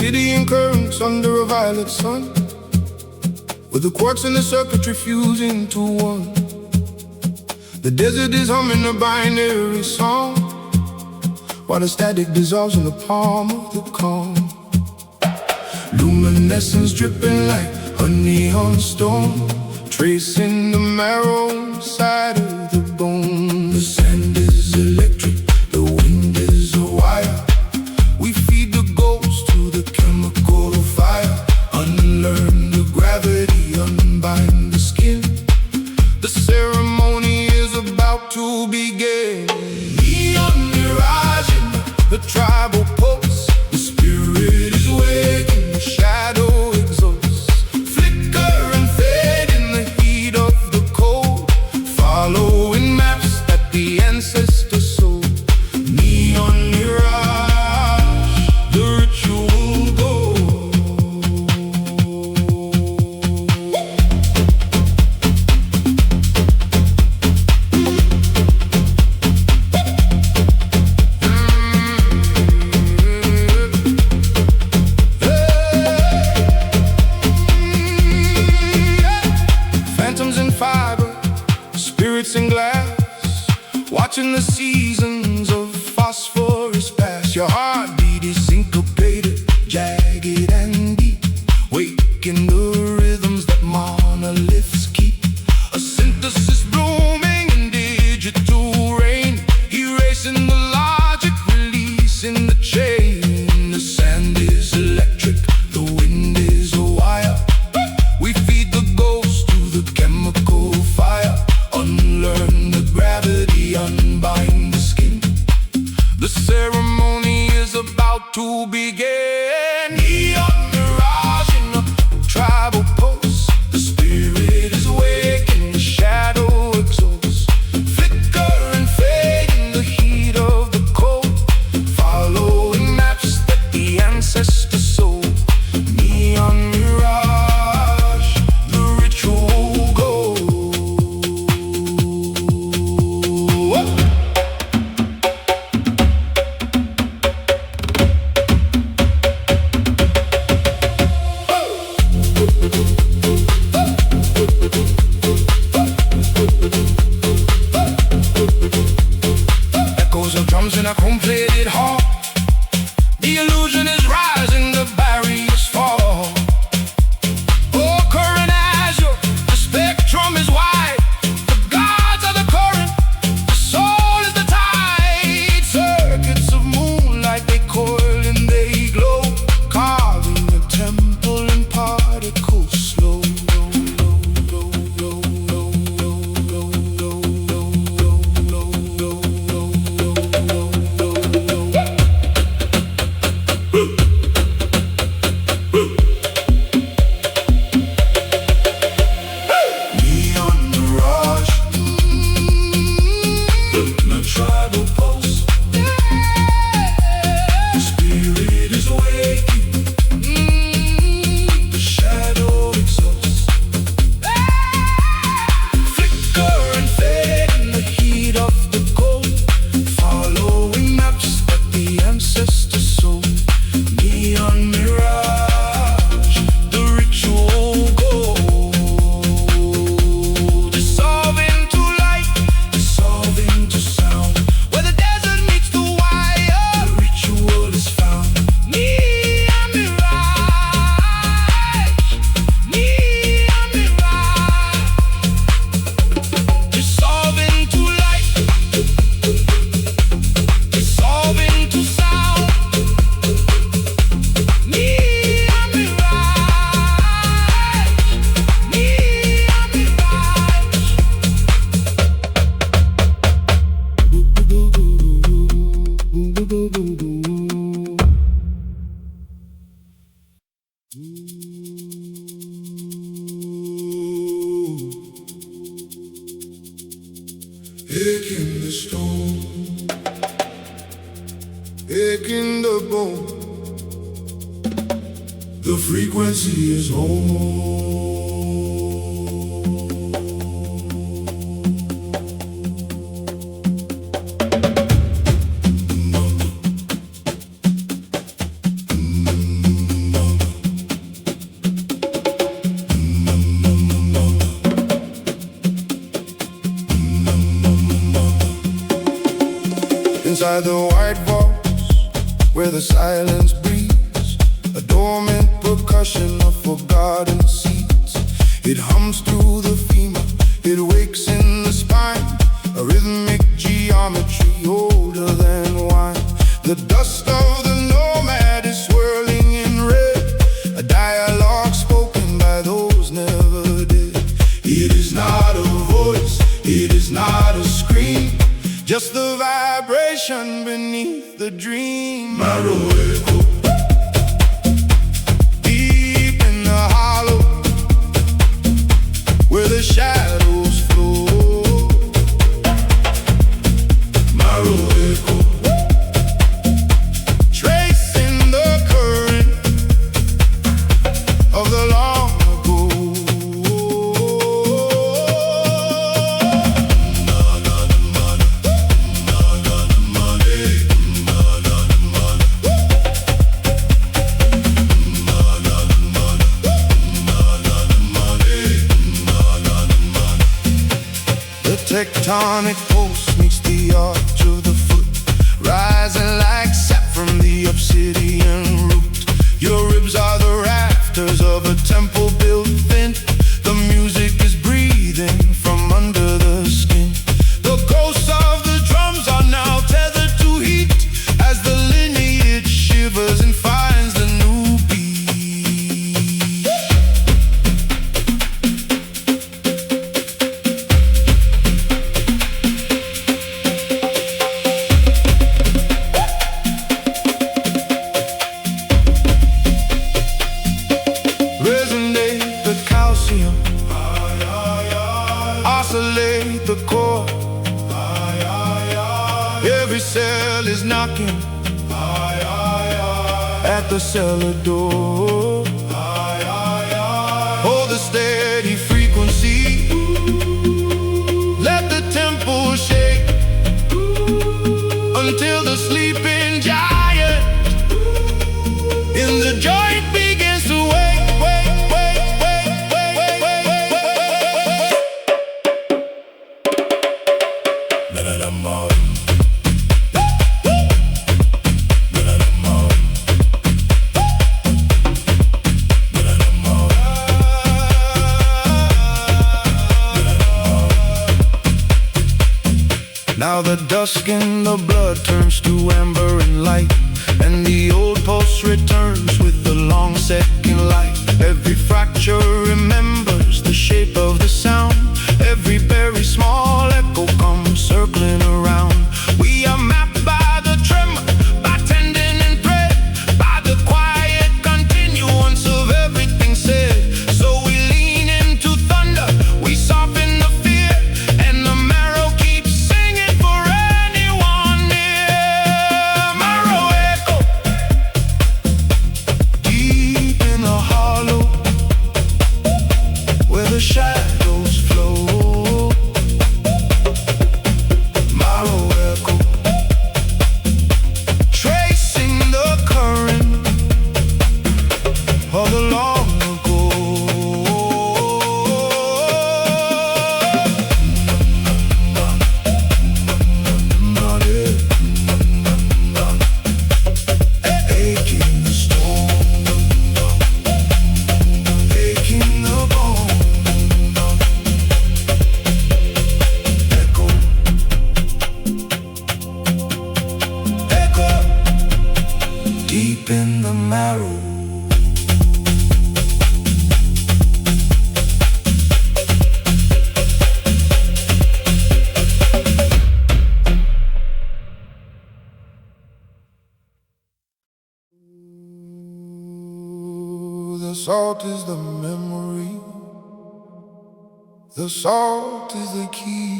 Obsidian currents under a violet sun, with the quartz and the circuitry fusing to one. The desert is humming a binary song, while the static dissolves in the palm of the calm. Luminescence dripping like honey on stone, tracing the marrow inside of the bone. The sand is electric, the wind is a wire. We feed the ghost to the chemical fire. Unlearn the gravity, unbind the skin. The ceremony is about to begin. Neon mirage in the tribal pulse. The spirit is waking, the shadow exalts. Flicker and fade in the heat of the cold, following maps that the ancestors sold. Neon mirage, the ritual goes. Phantoms in fiber, spirits in glass, watching the seasons of phosphorus pass. Your heartbeat is syncopated, jagged and deep, waking the rhythms that monoliths keep. A synthesis blooming in digital rain, erasing the logic, releasing the chain. The sand is electric, the wind is a wire. We feed the ghost to the chemical fire. Unlearn the gravity, unbind the skin. The ceremony is about to begin. Neon mirage in a tribal pulse. The spirit is awakened, the shadow exalts. Flicker and fade in the heat of the cold, following maps that the ancestors sold. Neon mirage, the ritual goes. Echoes of drums in a chrome-plated hall. The illusion is rising, the barriers fall. Oh, current azure, the spectrum is wide. The gods are the current, the soul is the tide. Circuits of moonlight, they coil and they glow, carving a temple in particles slow. Neon mirage, the tribal pulse. The spirit is awaking, the shadow exalts. Flicker and fade in the heat of the cold, following maps that the ancestors sold. Neon mirage, the ritual goes. Dissolve into light, dissolve into sound. Where the desert meets the wire, the ritual is found. Neon mirage, neon mirage. Dissolve into light, dissolve into sound. Neon mirage, neon Ache in the stone, ache in the bone. The frequency is home. by the white vaults where the silence breathes, a dormant percussion of forgotten seeds. It hums through the femur, it wakes in the spine, a rhythmic geometry older than wine. The dust of the nomad is swirling in red, a dialogue spoken by those never dead. It is not a voice, it is not a scream, just the vibration beneath the dream. Maroeco, deep in the hollow where the shadows flow. Maroeco, tracing the current of the long ago. Tectonic pulse meets the arch of the foot, rising like sap from the obsidian root. Your ribs are the rafters of a temple built thin. The music is breathing from under the skin. The ghosts of the drums are now tethered to heat as the lineage shivers and finds the new beat. Resonate the calcium, oscillate the core. Every cell is knocking at the cellar door. Hold the steady frequency, let the tempo shake until the sleeping giant in the joint begins to wake. Now the dusk in the blood turns to amber and light, and the old pulse returns with the long second light. Every fracture remembers the shape of the sound. Every very small echo comes circling around. We are mapped by the tremor, by tendon and thread, by the quiet continuance of everything said. So we lean into thunder, we soften the fear, and the marrow keeps singing for anyone near. Marrow echo, deep in the hollow where the shadows flow. Marrow echo, tracing the current of the long ago. Aching the stone, aching the bone. Echo, echo, deep in the marrow. The salt is the memory, the salt is the key.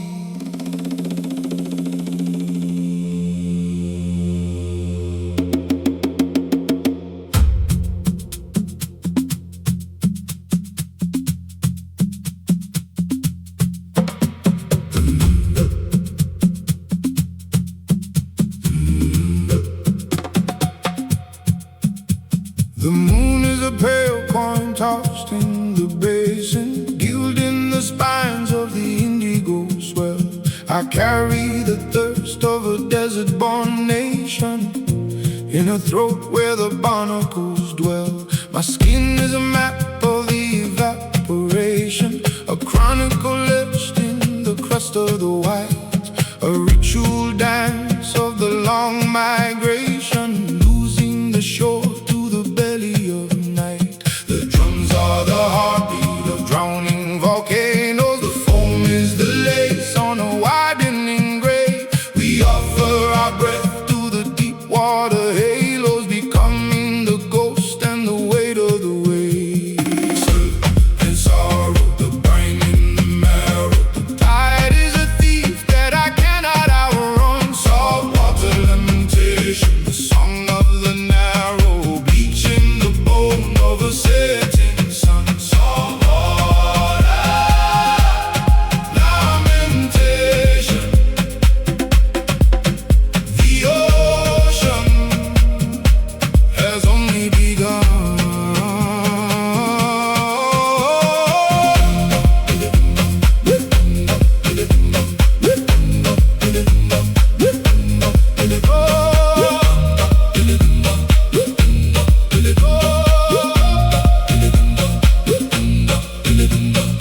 The moon is a pale coin tossed in the basin, gilding the spines of the indigo swell. I carry the thirst of a desert desert-born nation, in a throat where the barnacles dwell. My skin is a map of the evaporation, a chronicle etched in the crust of the white, a ritual dance of the long migration, losing the shore to the belly of night. The drums are the heartbeat of drowning volcanoes. The foam is the lace on a widening grave. We offer our breath to the deep water halos, becoming the ghost and the weight of the waves. And sorrow, the brain in the marrow. The tide is a thief that I cannot outrun. Saltwater lamentation, the song of the narrow, bleaching the bone of a setting sun. Saltwater lamentation. The ocean has only begun.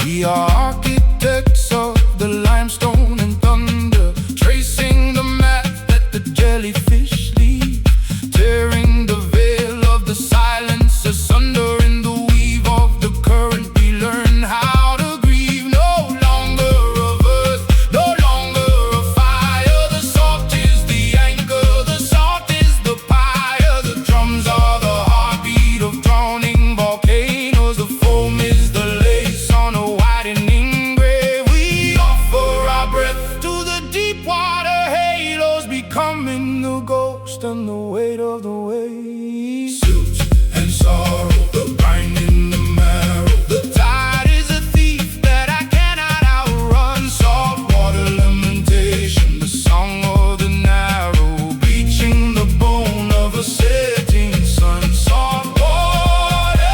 We are architects of the limestone and thunder, tracing the map that the jellyfish leave, tearing the veil of the silence asunder. In the weave of the current we learn how to grieve. No longer of earth, no longer of fire. The salt is the anchor, the salt is the pyre. The drums are the heartbeat of drowning volcanoes. The foam is the lace on a widening grave. We offer our breath to the deep water halos, becoming the ghost and the weight of the waves. Suits and sorrow, the grind in the marrow. The tide is a thief that I cannot outrun. Saltwater lamentation, the song of the narrow, bleaching the bone of a setting sun. Saltwater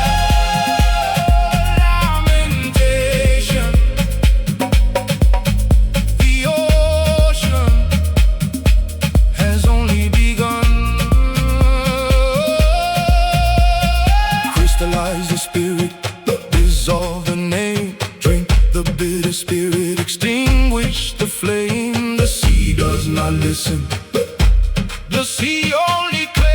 lamentation. The ocean has only begun. Crystallize the spirit, dissolve the name, drink the bitter spirit, extinguish the flame. The sea does not listen, the sea only claims.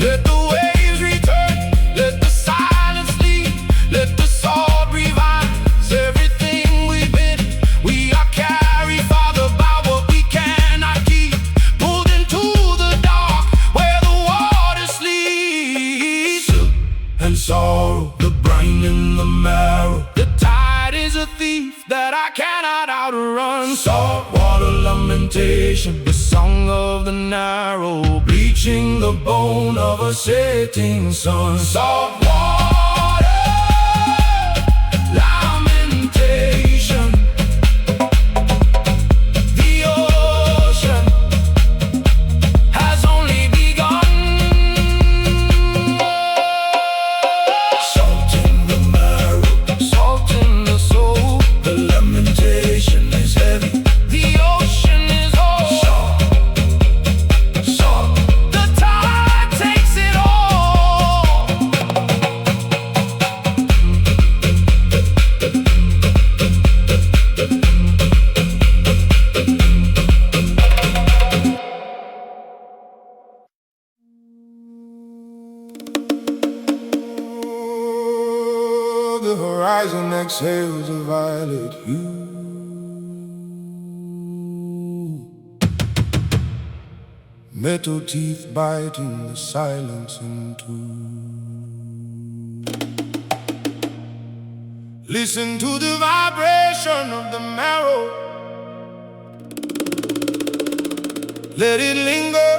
Let the waves return, let the silence lead, let the salt revise everything we've been. We are carried farther by what we cannot keep, pulled into the dark where the water sleeps. Silk and sorrow, the brine in the marrow. The tide is a thief that I cannot outrun. Saltwater lamentation, the song of the narrow, bleaching the bone of a setting sun. Saltwater lamentation. The ocean has only begun. Salt in the marrow, salt in the soul. The lamentation is heavy, the ocean is whole. Salt, the tide takes it all. The horizon exhales a violet hue. Metal teeth biting the silence in two. Listen to the vibration of the marrow. Let it linger,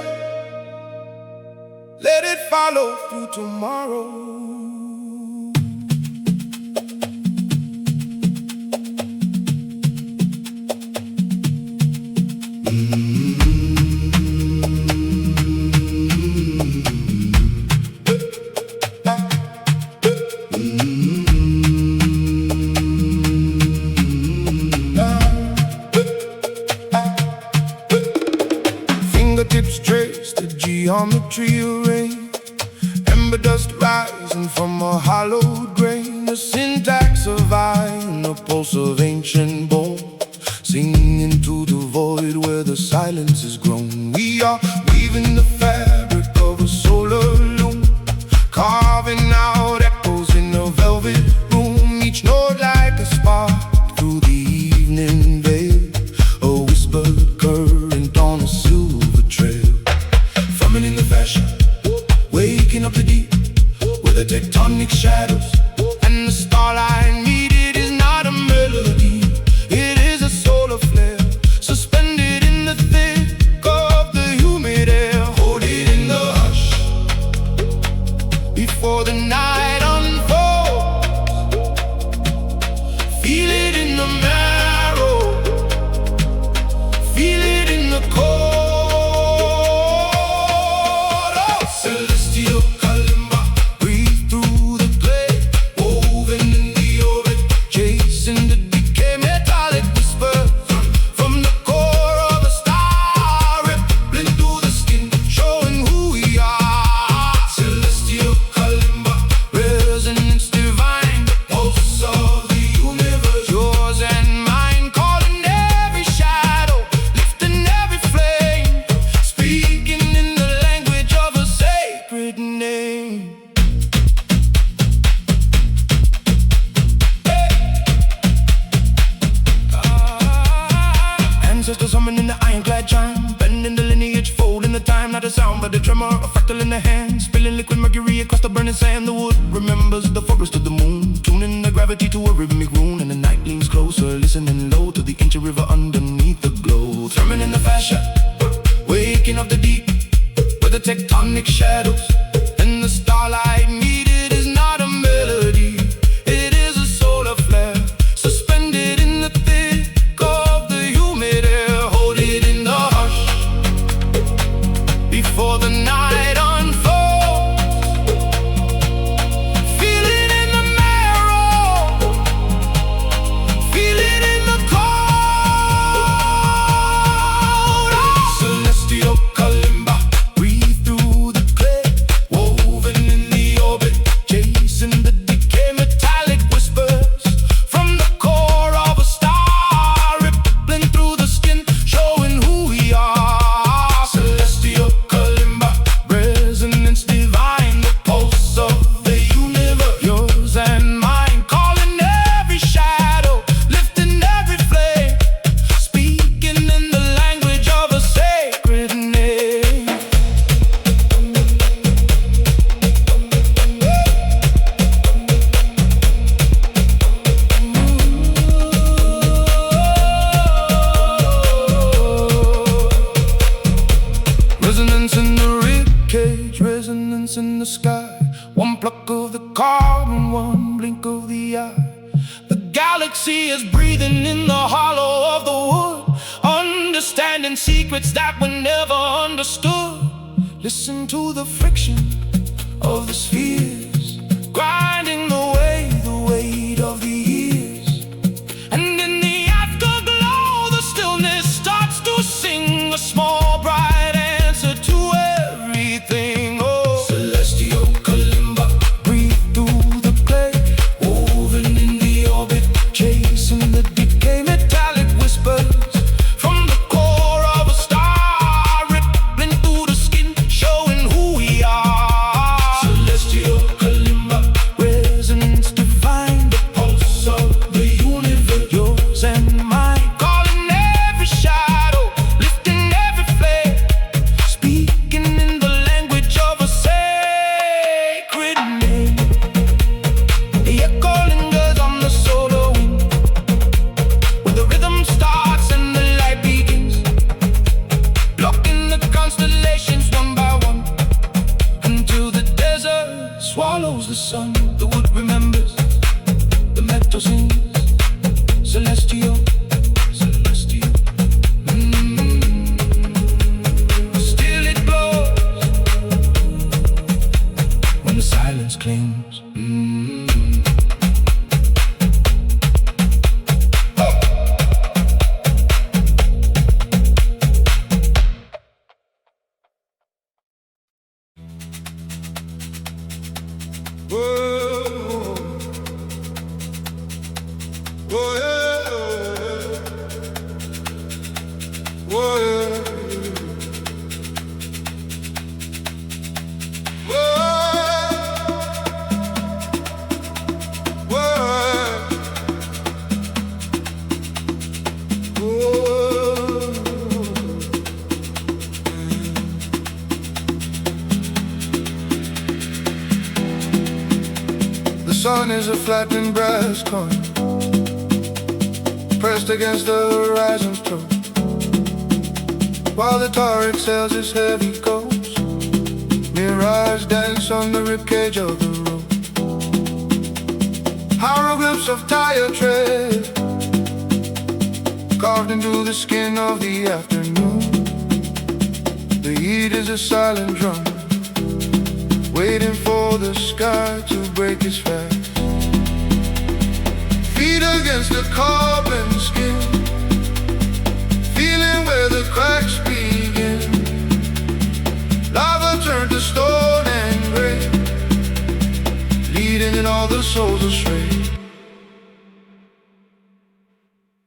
let it follow through tomorrow. wine from a hollowed grain, the syntax of vine, the pulse of ancient bone, singing into the void where the silence is grown. We are weaving the fabric of a solar loom, carving out echoes in a velvet room, each note like a spark through the evening veil, a whispered current on a silver trail. Fumbling in the fashion, waking up the deep with the tectonic shadows, and the starlight needed is not a melody, it is a solar flare, suspended in the thick of the humid air. Hold it in the hush before the night unfolds. Feel it in the marrow, feel it in the cold. Oh, celestial kalimba, breathe through the clay, woven in the orbit, chasing the decay, metallic whispers from the core of a star, rippling through the skin, showing who we are. Celestial kalimba, resonance divine, the pulse of the universe, yours and mine, calling every shadow, lifting every flame, speaking in the language of a sacred name. Ancestors humming in the ironclad chime, bending the lineage, folding the time, not a sound but a tremor, a fractal in the hand, spilling liquid mercury across the burning sand. The wood remembers the forest of the moon, tuning the gravity to a rhythmic rune, and the night leans closer, listening low to the ancient river underneath the glow. Thrumming in the fascia, waking up the deep with the tectonic shadows, and the starlight needed is not a melody, it is a solar flare, suspended in the thick of the humid air. Hold it in the hush before the night unfolds. Feel it in the marrow, feel it in the cold. Oh, celestial kalimba, breathe through the clay, woven in the orbit, chasing the decay, metallic whispers from the core of a star, rippling through the skin, showing who we are. Celestial kalimba, resonance divine, the pulse of the universe, yours and mine, calling every shadow, lifting every flame, speaking in the language of a sacred name. Resonance in the rib cage, resonance in the sky, one pluck of the carbon, one blink of the eye. The galaxy is breathing in the hollow of the wood, understanding secrets that were never understood. Listen to the friction of the spheres, grinding away the weight of the years. And in the afterglow, the stillness starts to sing a small bright answer to everything. Oh, celestial kalimba, breathe through the clay, woven in the orbit, chasing the decay, metallic whispers from the core of a star, rippling through the skin, showing who we are. Celestial kalimba, resonance divine, the pulse of the universe, yours and mine, calling every shadow, lifting every flame, speaking in the language of a sacred name. The echo lingers on the solar wind, where the rhythm starts and the light begins, blocking the constellations one by one, until the desert swallows the sun. The wood remembers, the metal sings, celestial, celestial. Still it glows when the silence clings. Whoa, whoa, yeah. Whoa, yeah. The sun is a flattened brass coin pressed against the horizon's throat, while the tar exhales its heavy ghost. Mirage dance on the ribcage of the road. Hieroglyphs of tire tread carved into the skin of the afternoon. The heat is a silent drum, waiting for the sky to break its fast. Feet against the carbon skin, feeling where the cracks begin. Lava turned to stone and gray, leading in all the souls astray.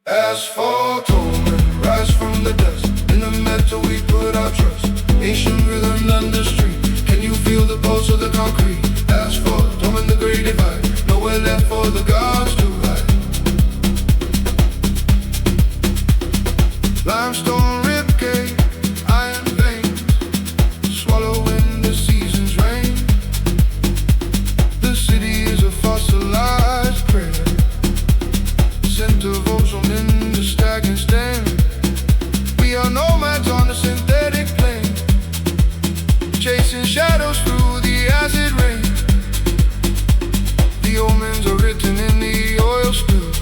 Asphalt omen, rise from the dust. In the metal we put our trust. Ancient rhythm on the street. Can you feel the pulse of the concrete? Asphalt omen, the great divide. Nowhere left for the gods to hide. Limestone ribcage, iron veins, swallowing the season's rain. The city is a fossilized prayer, scent of ozone in the stagnant stain. We are nomads on the synthetic plane, chasing shadows through the acid rain. The omens are written in the oil spills,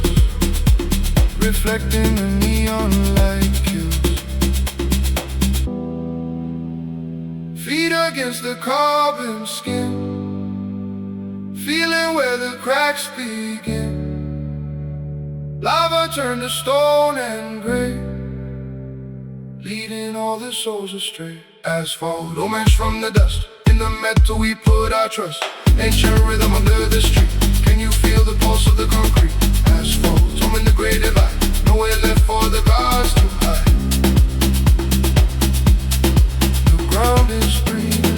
reflecting the neon light cues. Feet against the carbon skin, feeling where the cracks begin. Lava turned to stone and gray, leading all the souls astray. Asphalt, omens from the dust. In the metal we put our trust. Ancient rhythm under the street. Can you feel the pulse of the concrete? Asphalt, omen, the great divide. Nowhere left for the gods to hide. The ground is breathing,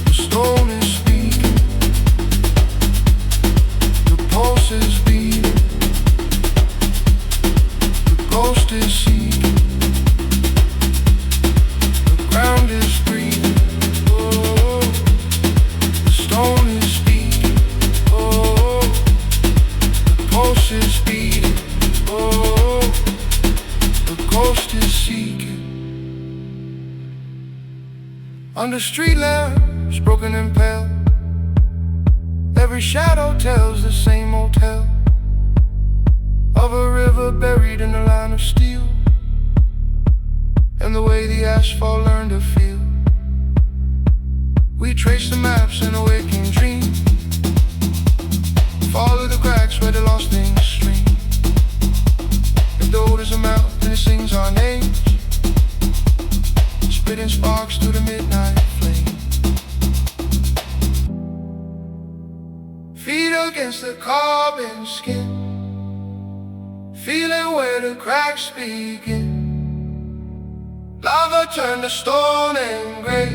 the stone is speaking, the pulse is beating, the ghost is seeking. The ground is breathing, oh, the stone is speaking, oh, the pulse is beating, oh, the ghost is seeking. Under street lamps, broken and pale, every shadow tells the same old tale of a river buried in a line of steel, and the way the asphalt learned to feel. We trace the maps in a waking dream, follow the cracks where the lost things stream. If the odors are mouth and it sings our names, spitting sparks through the midnight flame. Feet against the carbon skin, feeling where the cracks begin. Lava turned to stone and gray,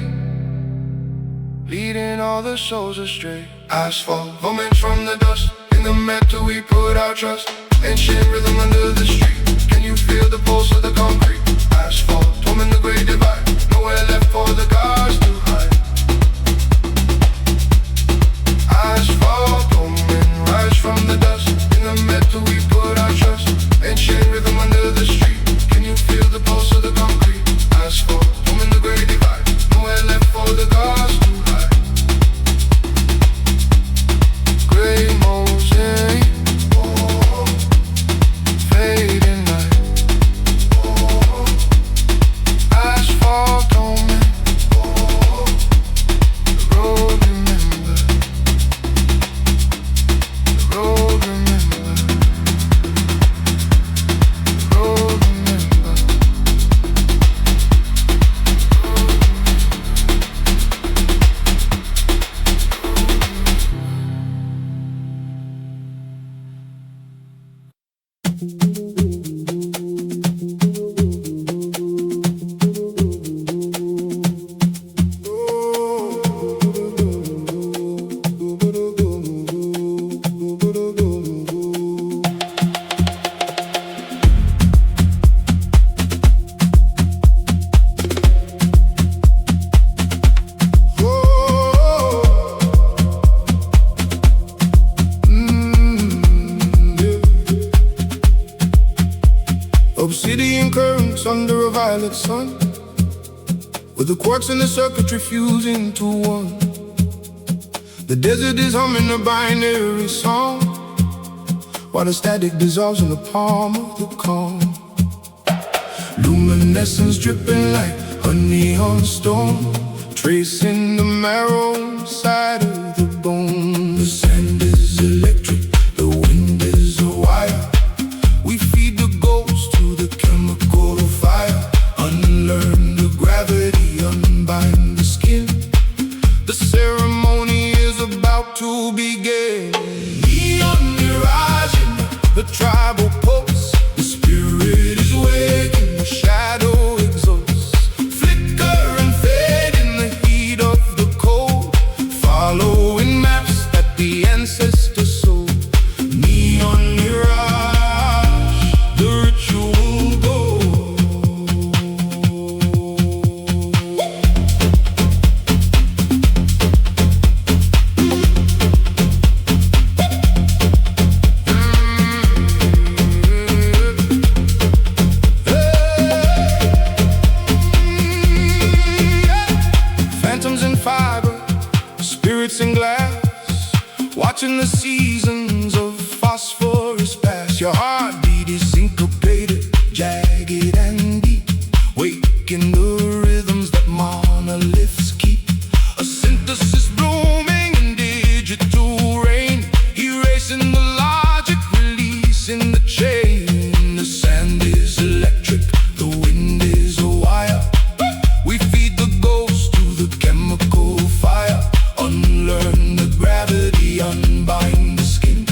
leading all the souls astray. Asphalt, moments from the dust. In the metal we put our trust. Ancient rhythm under the street. Can you feel the pulse of the concrete? Asphalt, moment the great divide. Nowhere left for the gods to hide. Asphalt, moment, rise from the dust. In the metal we put our trust. Ancient rhythm under the street. Can you feel the pulse of the concrete? Asphalt, moment the great divide. Nowhere left for the gods to hide. Gray mosaic, oh, fading light, oh, asphalt on me, oh, ultraviolet sun, with the quarks in the circuitry fusing to one. The desert is humming a binary song, while the static dissolves in the palm of the calm. Luminescence dripping like honey on stone, tracing the marrow inside of the bone. The sand is electric, the wind is a wire. We feed the ghost to the chemical fire. Unlearn the gravity, unbind the skin. The ceremony is about to begin. Neon mirage in the tribal pulse. The spirit is waking, the shadow exalts. Flicker and fade in the heat of the cold, following maps that the ancestors sold. Neon mirage, the ritual goes. Phantoms in fiber, spirits in glass, watching the seasons of phosphorus pass. Your heartbeat is syncopated, jagged and deep, waking the rhythms that monoliths keep. A synthesis blooming in digital rain, erasing the logic, releasing the chain. The sand is electric, the wind is a wire. We feed the ghost to the chemical fire. Unlearn the gravity, unbind the skin.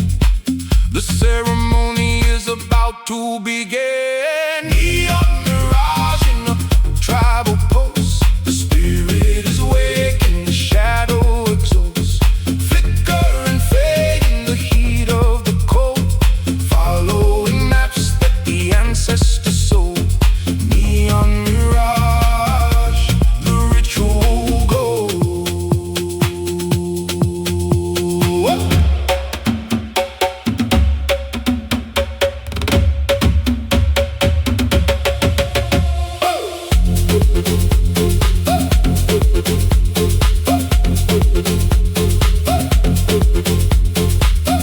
The ceremony is about to begin. Neon mirage in a tribal pulse. The spirit is waking, the shadow exalts. Flicker and fade in the heat of the cold, following maps that the ancestors sold. Neon mirage, the ritual goes.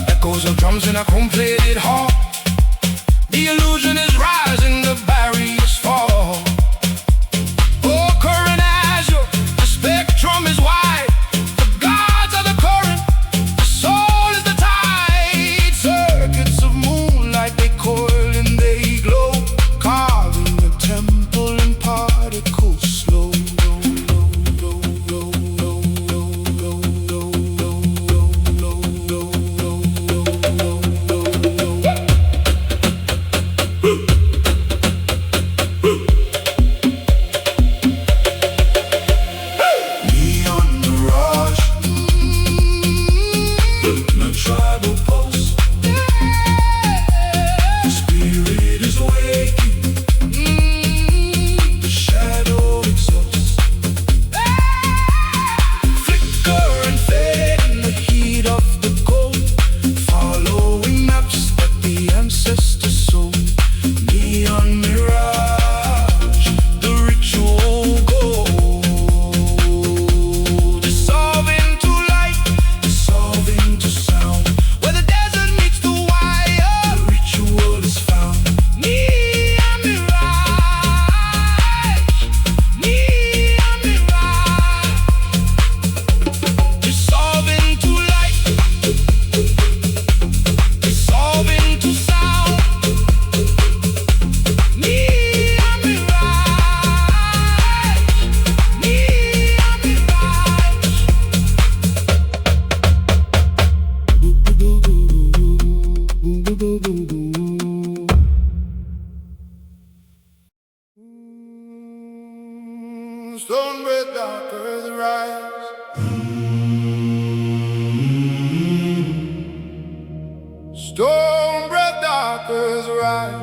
Echoes of drums in a chrome-plated hall. The illusion is rising, the barriers fall. Oh, current azure, the spectrum is wide. The gods are the current, the soul is the tide. Circuits of moonlight, they coil and they glow, carving a temple in particles slow. Neon mirage, the tribal pulse. The spirit is waking, the shadow exalts. Flicker and fade in the heat of the cold, following maps that the ancestors sold. Neon mirage, the ritual goes. Dissolving to light, dissolving to sound. Where the desert meets the wire, the ritual is found. Neon mirage, neon mirage. Dissolving to light, dissolving to sound. Neon mirage, neon mirage. Stone red darker the rise. Stone red darker the rise.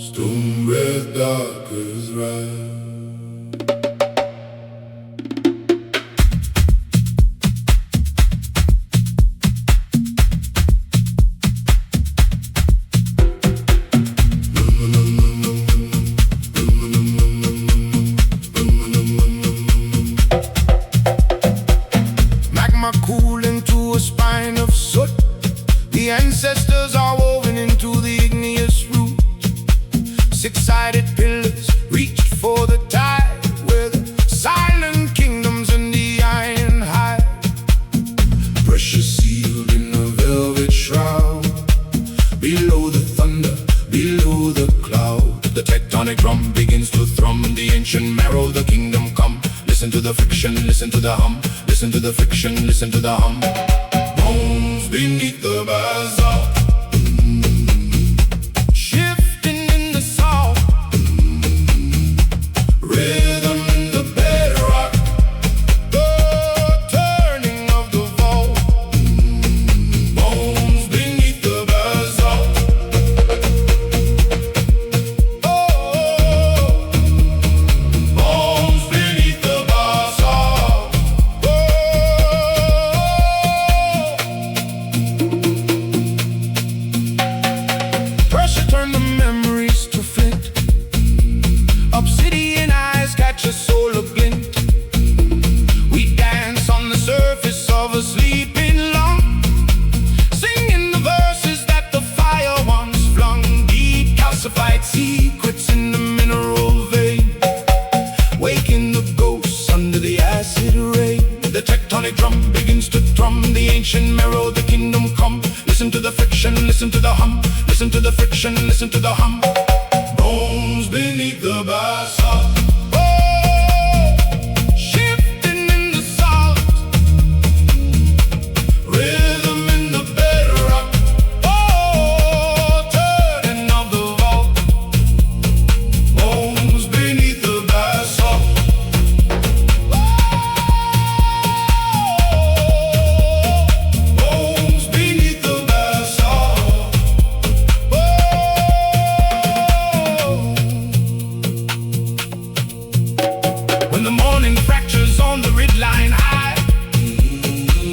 Stone red darker the rise. ancestors are woven into the igneous root. Six-sided pillars reached for the tide, where the silent kingdoms and the iron hide. Precious sealed in a velvet shroud, below the thunder, below the cloud. The tectonic drum begins to thrum, the ancient marrow, the kingdom come. Listen to the friction, listen to the hum. Listen to the friction, listen to the hum. Bones beneath the basalt, shifting in the salt. Rhythm in the bedrock, the turning of the vault. Bones beneath the basalt. Oh, bones beneath the basalt. Pressure turned the memories to flint. Obsidian eyes catch a solar glint. We dance on the surface of a sleeping lung, singing the verses that the fire once flung. Deep calcified secrets in the mineral vein, waking the ghosts under the acid rain. The tectonic drum begins to drum, the ancient marrow, the kingdom come. Listen to the friction, listen to the hum. Listen to the friction, listen to the hum. Bones beneath the basalt. Oh, shifting in the salt. Rhythm in the bedrock. Oh, turning of the vault. Bones beneath the basalt. Bones beneath the basalt. When the morning fractures on the ridgeline high,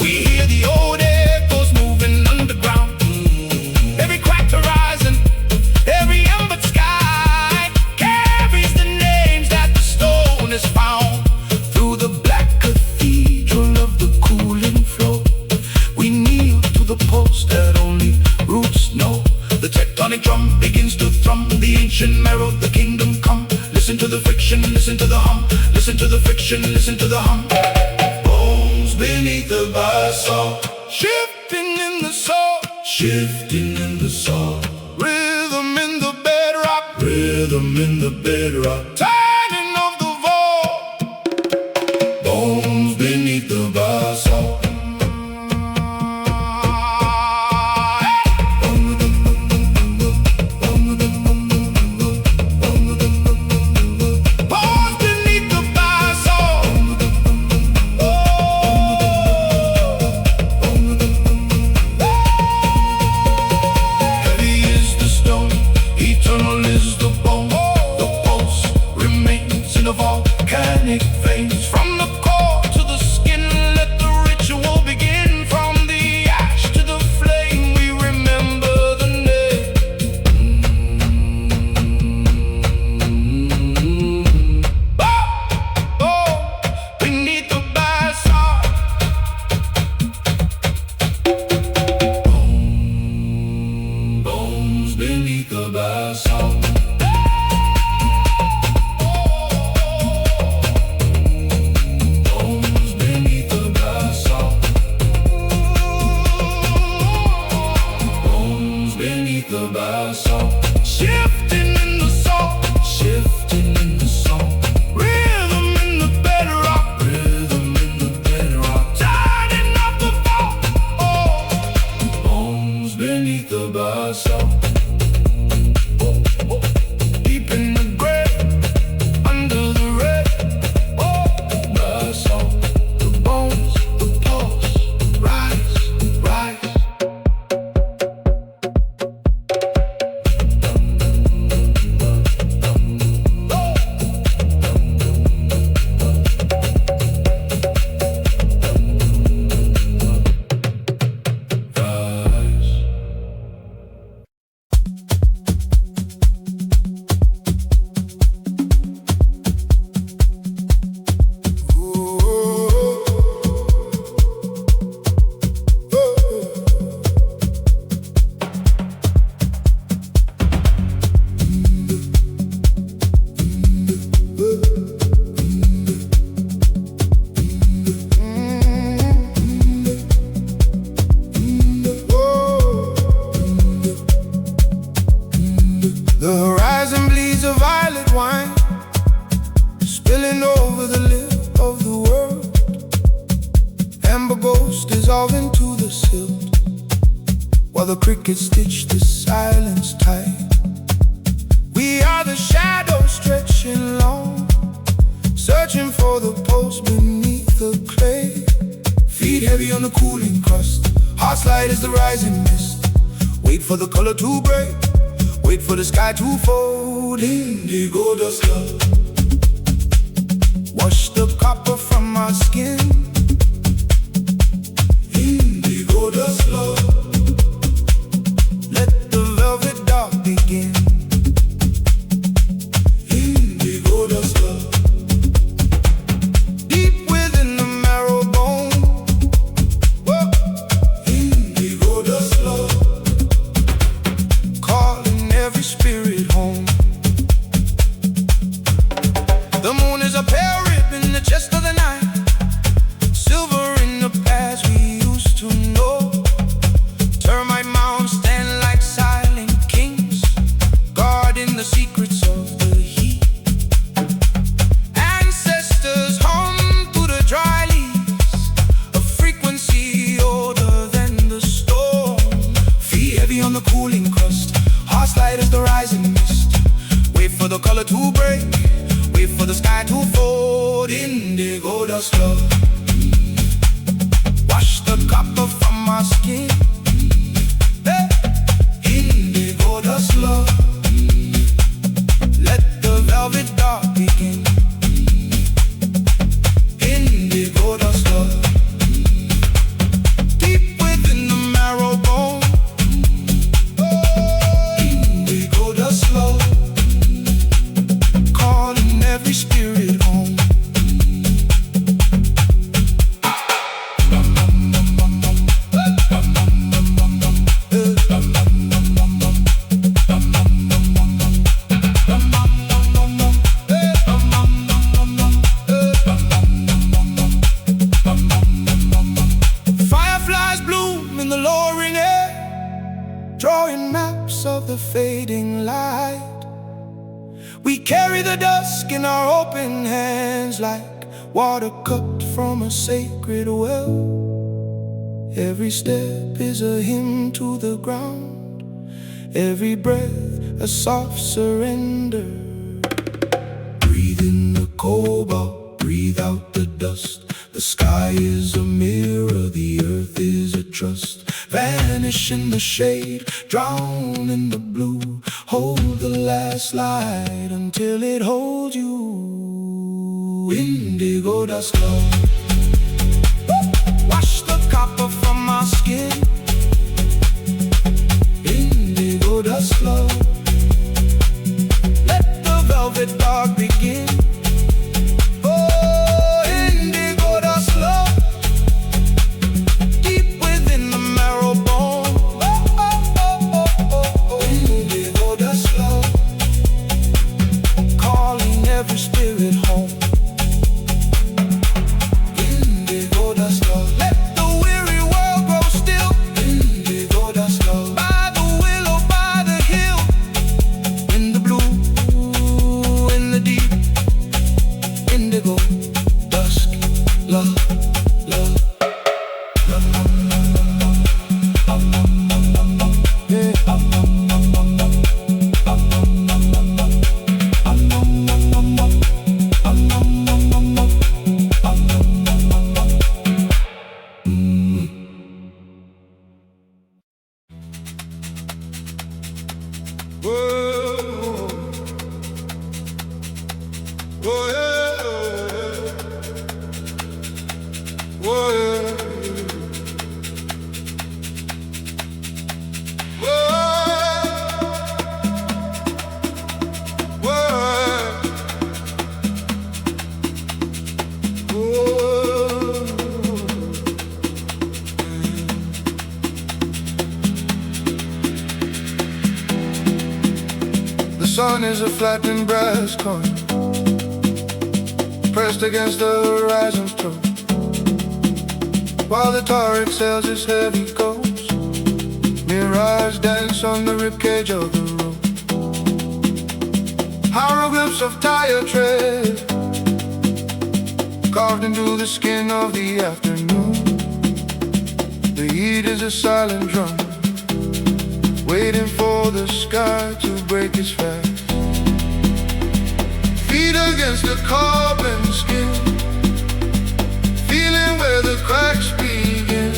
we hear the old echoes moving underground. Every cracked horizon, every embered sky carries the names that the stone has found. Through the black cathedral of the cooling flow, we kneel to the pulse that only roots know. The tectonic drum begins to thrum, the ancient marrow, the kingdom come. Listen to the friction, listen to the hum. Listen to the friction, listen to the hum. Bones beneath the basalt, shifting in the salt, shifting in the salt. Rhythm in the bedrock, rhythm in the bedrock. Turning of the vault. Bones beneath the basalt. Bones beneath the basalt. Heavy is the stone, eternal is the bone. The pulse dissolving to the silt, while the crickets stitch the silence tight. We are the shadows stretching long, searching for the pulse beneath the clay. Feet heavy on the cooling crust, hearts light as the rising mist. Wait for the color to break, wait for the sky to fold. Indigo dust love, wash the copper from our skin. Indigo dust love, let the velvet dark begin. Indigo dust love, deep within the marrow bone. Whoa. Indigo dust love, calling every spirit home. The moon is a pale rib in the chest of the night, silver in the past we used to know. Termite mounds stand like silent kings, guarding the secrets of the heat. Ancestors hum through the dry leaves, a frequency older than the storm. Feet heavy on the cooling crust, hearts light as the rising mist. Wait for the color to break, wait for the sky to fold. Indigo dust love, wash the copper from our skin. Hey. Indigo dust love, let the velvet dark begin. Indigo dust love, deep within the marrow bone. Oh. Indigo dust love, calling every spirit home. Fireflies bloom in the lowering air, drawing maps of the fading light. We carry the dusk in our open hands, like water cupped from a sacred well. Every step is a hymn to the ground, every breath a soft surrender. Breathe in the cobalt, breathe out the dust. The sky is a mirror, the earth is a trust. Vanish in the shade, drown in the blue. Hold the last light until it holds you. Indigo dust love, wash the copper from our skin. Indigo dust love, let the velvet dark begin. Oh, indigo dust love, deep within the marrow bone. Oh, oh, oh, oh, oh. Indigo dust love, calling every spirit home. Indigo dust love, let the weary world grow still. Indigo dust love, by the willow, by the hill. In the blue, in the deep. Indigo dusk love, love. The sun is a flattened brass coin, pressed against the horizon's throat, while the tar exhales its heavy ghost. Mirage dance on the ribcage of the road. Hieroglyphs of tire tread, carved into the skin of the afternoon. The heat is a silent drum, waiting for the sky to break its fast. Feet against the carbon skin, feeling where the cracks begin.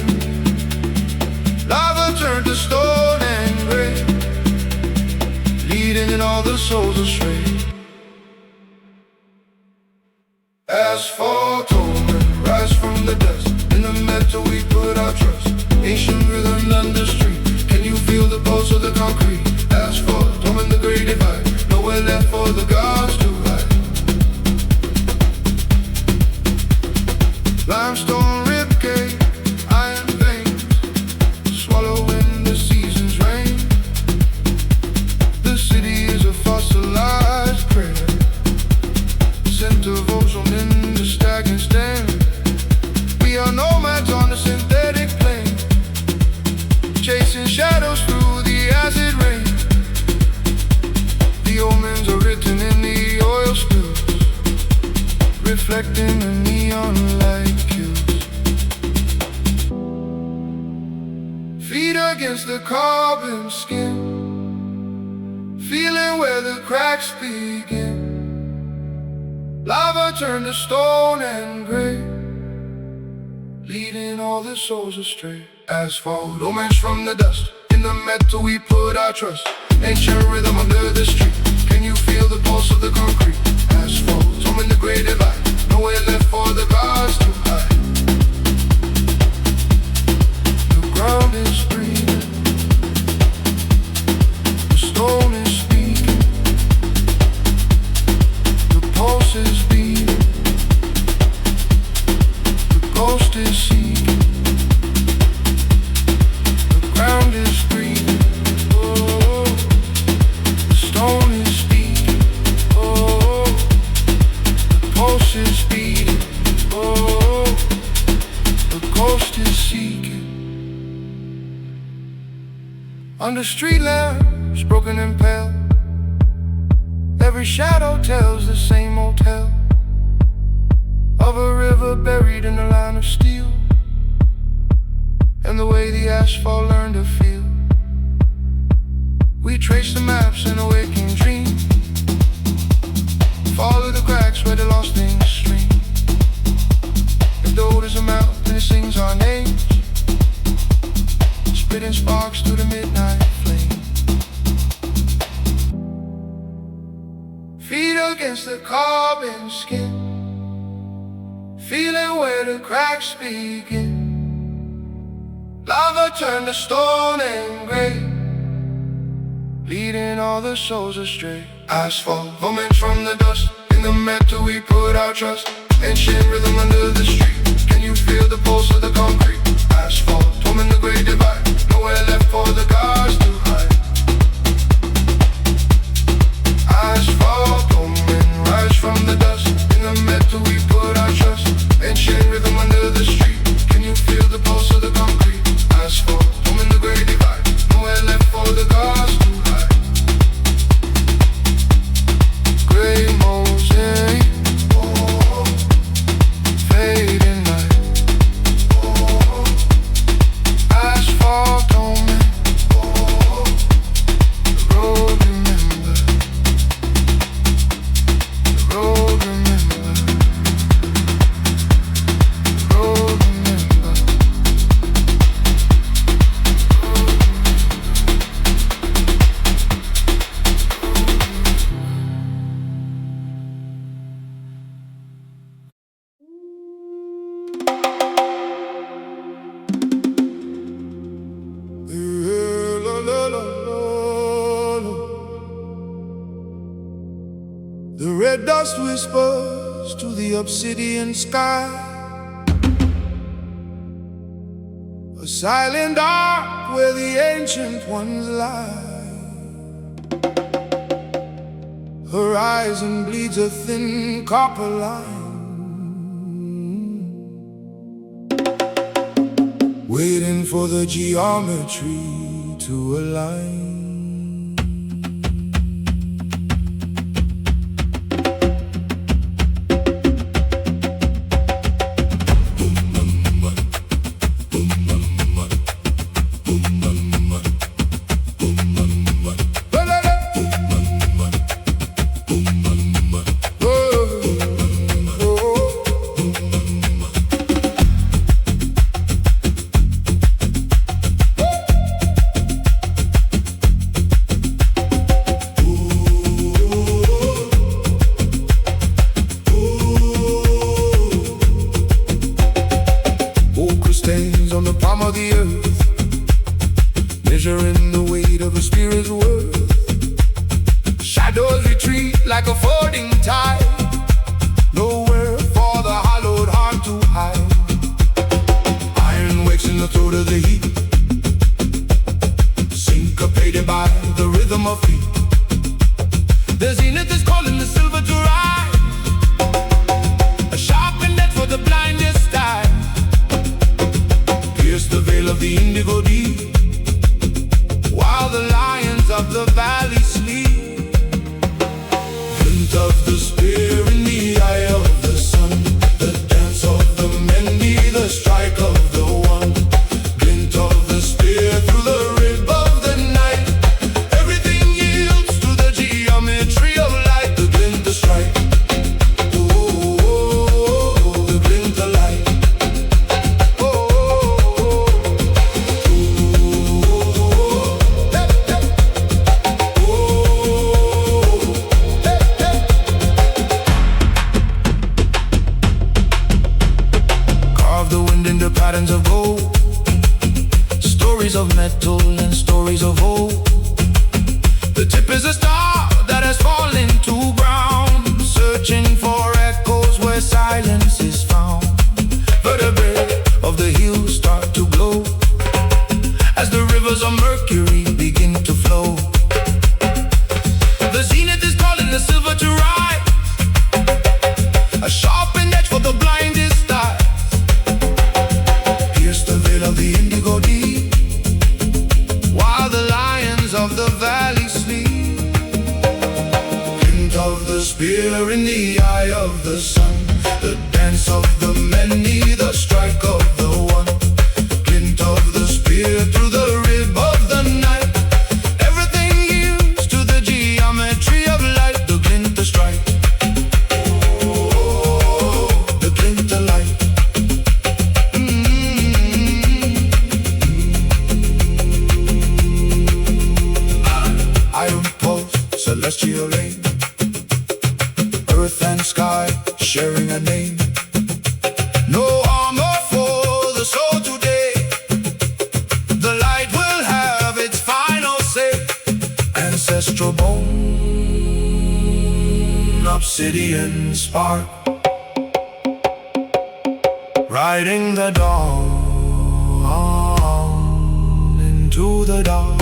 Lava turned to stone and gray, leading all the souls astray. Asphalt omen, rise from the dust. In the metal we put our trust. Ancient rhythm under street. Can you feel the pulse of the concrete? Asphalt omen, the great divide. Nowhere left for the gods to hide. Limestone ribcage, iron veins, swallowing the season's rain. The city is a fossilized crater, scent of ozone in the stagnant stand. We are nomads on the synthetic plane, chasing shadows through the acid rain. The omens are written in the oil spills, reflecting the neon light kills. Feet against the carbon skin, feeling where the cracks begin. Lava turned to stone and gray, leading all the souls astray. Asphalt omens from the dust. In the metal we put our trust. Ancient rhythm under the street. Can you feel the pulse of the concrete? Asphalt omen, the great divide. Nowhere left for the gods to hide. The ground is breathing, the stone is speaking, the pulse is beating, the ghost is seeking. The ground is breathing, oh, the stone is speaking, oh, the pulse is beating, oh, the ghost is seeking. Under street lamps, broken and pale, every shadow tells the same old tale of a river buried in a line of steel, and the way the asphalt learned to feel. We trace the maps in a waking dream, follow the cracks where the lost things stream. If the odors are mountain, it sings our names, spitting sparks through the midnight flame. Feet against the carbon skin, feeling where the cracks begin. Lava turned to stone and gray, leading all the souls astray. Asphalt moments from the dust. In the metal we put our trust. Ancient rhythm under the street. Can you feel the pulse of the concrete? Asphalt moment, the great divide. Nowhere left for the gods to hide. Asphalt moment, rise from the dust. In the metal we put our trust. Ancient rhythm under the street. Can you feel the pulse of the concrete? Asphalt moment, the great divide. Nowhere left for the gods to hide. Gray mosaic, oh, fading light, oh, asphalt moment, oh, the road remember, the road remember, the road remember. The red dust whispers to the obsidian sky, a silent ark where the ancient ones lie. Horizon bleeds a thin copper line, waiting for the geometry to align. on the palm of the earth, measuring the weight of a spirit's worth. Shadows retreat like a folding tide, nowhere for the hollowed heart to hide. Iron wakes in the throat of the heat, syncopated by the rhythm of feet. The zenith is calling the silver to rise, a sharpened net for the blindest eye. Pierce the veil of the indigo deep, while the lions of the valley sleep. Glint of the spear in the eye of the sun, the dance of the many, the strike of the one. Glint of the spear through the rib of the night, everything yields to the geometry of light. The glint, the strike, oh, the glint, the light, oh, carve the wind into patterns of gold, stories of metal and stories of hope. The tip is a star that has fallen to ground, searching for echoes where silence is found. Vertebrae of the hills start to glow as the rivers of mercury begin to flow. The zenith is calling the silver to rise, a sharpened edge for the blindest eye. Pierce the veil of the indigo deep, while the lions of the valley sleep. Glint of the spear in the eye of the sun, the dance of the many, the strike of the one. Glint of the spear through the rib of the night, everything yields to the geometry of light. The glint, the strike, oh, the glint, the light. Iron pulse, celestial rain, earth and sky sharing a name. No armor for the soul today, the light will have its final say. Ancestral bone, obsidian spark, riding the dawn into the dawn.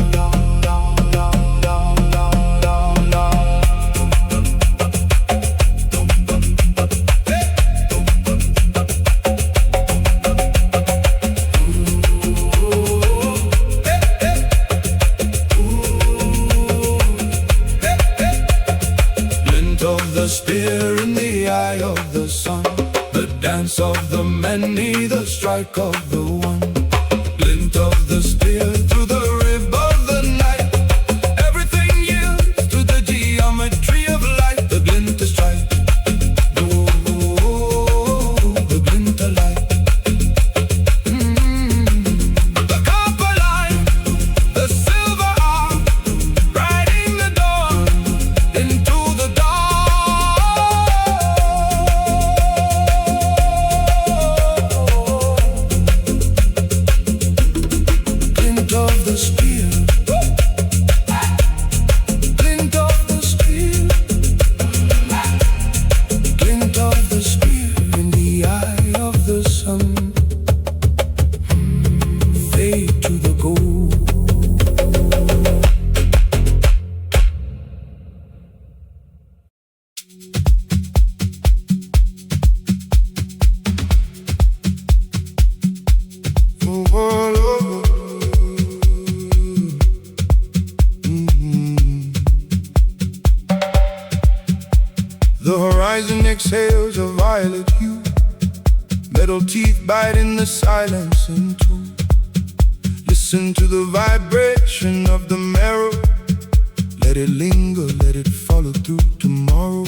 The spear in the eye of the sun, the dance of the many, the strike of the one. Glint of the spear through the rib of the night, everything yields to the geometry of light. The glint, the strike, oh, the glint, the light. The copper line, the silver arm, riding the dawn into the dark. Of the spear, glint of the spear, glint of the spear in the eye of the sun, fade to the gold. The horizon exhales a violet hue, metal teeth bite in the silence in tune. Listen to the vibration of the marrow, let it linger, let it follow through tomorrow.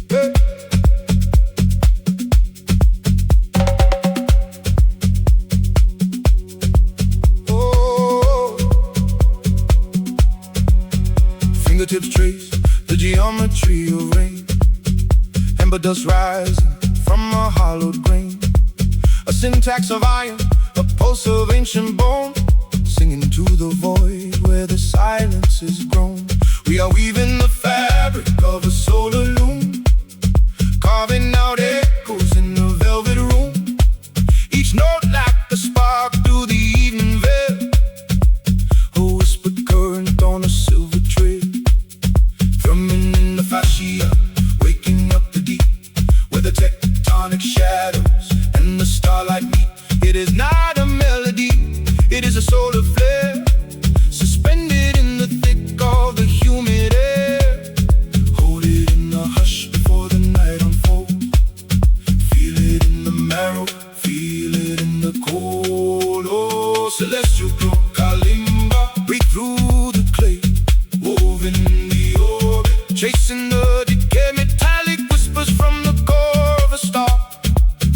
Hey. Fingertips trace the geometry of rain, amber dust rising, from a hollowed grain, a syntax of iron, a pulse of ancient bone, singing to the void where the silence is grown. We are weaving the fabric of a solar loom, carving out echoes in the velvet room. Each note like a spark through the evening veil, a whispered current on a silver trail, thrumming in the fascia, waking up the deep, where the tectonic shadows and the starlight meet. It is not a melody, it is a solar flare, suspended in the thick of the humid air. Hold it in the hush before the night unfolds. Feel it in the marrow, feel it in the cold. Oh, celestial glow, kalimba, break through the clay, woven in the orbit, chasing the decay. Metallic whispers from the core of a star,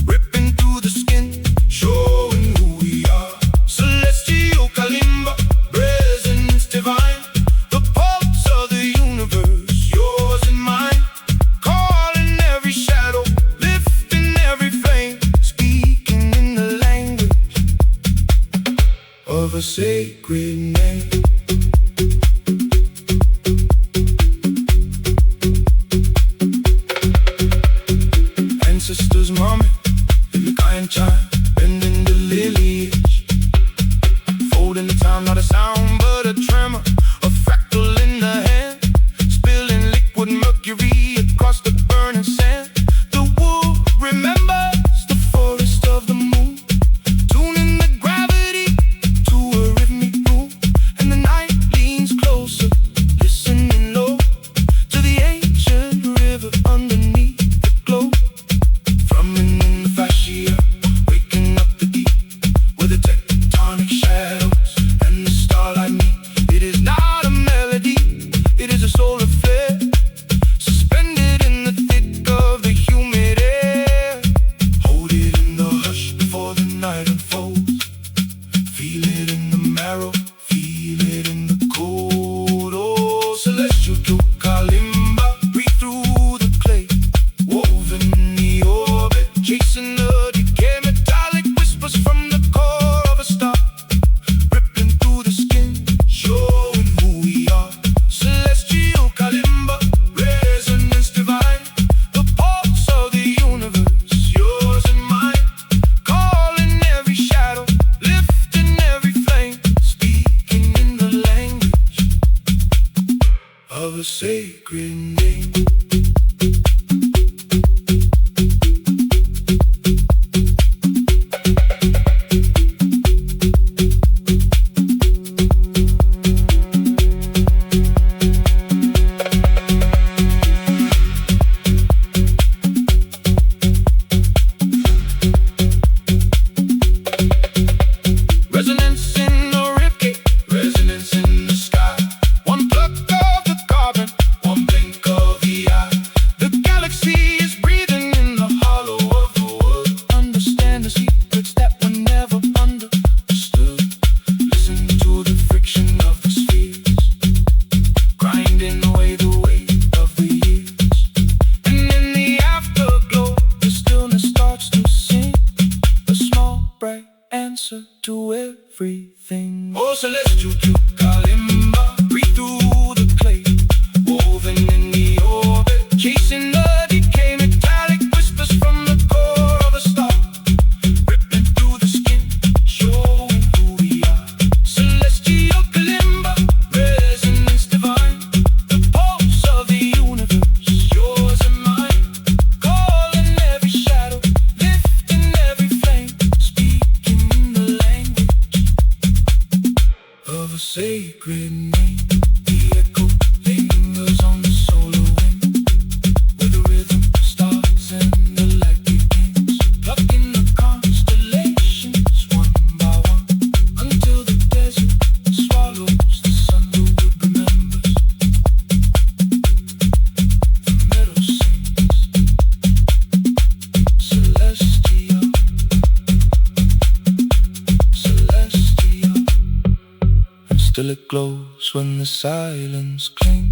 ripping through the skin, showing who we are. Celestial kalimba, resonance divine, the pulse of the universe, yours and mine. Calling every shadow, lifting every flame, speaking in the language of a sacred name. Ancestors mumming in the iron chime, bending the lineage, folding the time, not a sound but a tremor, a fractal in the hand, spilling liquid mercury across the burning sand. The wood remembers the forest of the moon, tuning the gravity to a rhythmic boom. And the night leans closer, listening low to the ancient river underneath the glow, thrumming in the fascia, waking up the deep, where the tectonic shadows and the starlight meet. It is not a melody, it is a solar flare, suspended in the thick of the humid air. Hold it in the hush before the night unfolds. Feel it in the marrow, feel it in the cold. Oh, celestial to kalimba, breathe through the clay, woven in the orbit, chasing the decay. Metallic whispers from the core of a star, ripping through the skin, showing who we are. Celestial kalimba, resonance divine, the pulse of the universe, yours and mine. Calling every shadow, lifting every flame, speaking in the language of a sacred name. Resonance in the ribcage, resonance in the sky. One pluck of the carbon, one blink of the eye. The galaxy is breathing in the hollow of the wood. Understand the secrets that were never understood. Listen to the friction of the spheres, grinding away the weight of the years. And in the afterglow, the stillness starts to sing, a small bright answer to everything. Oh, celestial to kalimba, breathe through the clay, woven in the orbit, chasing the decay. Metallic whispers from the core of a star, ripping through the skin, showing who we are. Celestial kalimba, resonance divine, the pulse of the universe, yours and mine. Calling every shadow, lifting every flame, speaking in the language of a sacred name. The echo lingers on the solar wind, where the rhythm starts and the light begins, plucking the constellations one by one, until the desert swallows the sun. The wood remembers, the meadow sings, celestial, celestial. And still it glows when the silence clings.